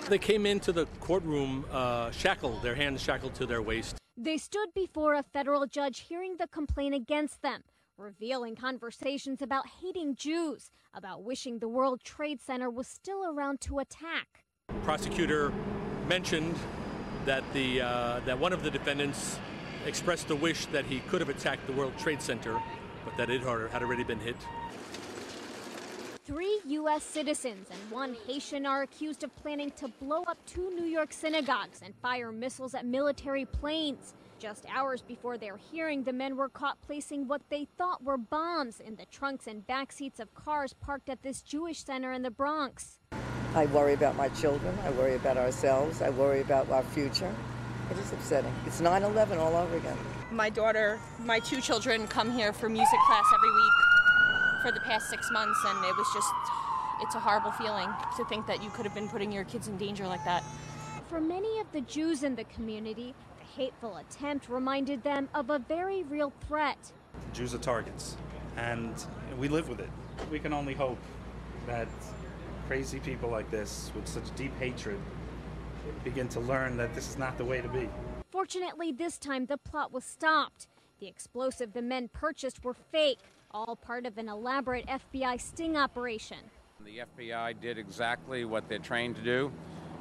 They came into the courtroom shackled, their hands shackled to their waist. They stood before a federal judge hearing the complaint against them, revealing conversations about hating Jews, about wishing the World Trade Center was still around to attack. The prosecutor mentioned that that one of the defendants expressed the wish that he could have attacked the World Trade Center, but that it had already been hit. 3 U.S. citizens and 1 Haitian are accused of planning to blow up 2 New York synagogues and fire missiles at military planes. Just hours before their hearing, the men were caught placing what they thought were bombs in the trunks and back seats of cars parked at this Jewish center in the Bronx. I worry about my children. I worry about ourselves. I worry about our future. It is upsetting. It's 9/11 all over again. My daughter, my 2 children come here for music class every week for the past 6 months, and it was just, it's a horrible feeling to think that you could have been putting your kids in danger like that. For many of the Jews in the community, the hateful attempt reminded them of a very real threat. Jews are targets, and we live with it. We can only hope that crazy people like this with such deep hatred begin to learn that this is not the way to be. Fortunately, this time the plot was stopped. The explosive the men purchased were fake, all part of an elaborate FBI sting operation. The FBI did exactly what they're trained to do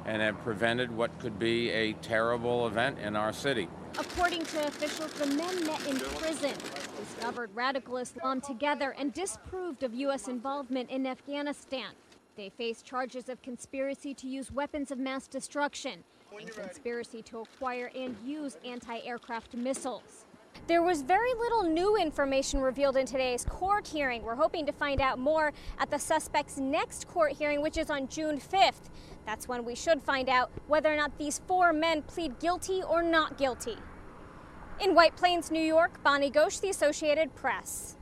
and have prevented what could be a terrible event in our city. According to officials, the men met in prison, discovered radical Islam together, and disapproved of U.S. involvement in Afghanistan. They face charges of conspiracy to use weapons of mass destruction and conspiracy to acquire and use anti-aircraft missiles. There was very little new information revealed in today's court hearing. We're hoping to find out more at the suspect's next court hearing, which is on June 5th. That's when we should find out whether or not these 4 men plead guilty or not guilty. In White Plains, New York, Bonnie Ghosh, The Associated Press.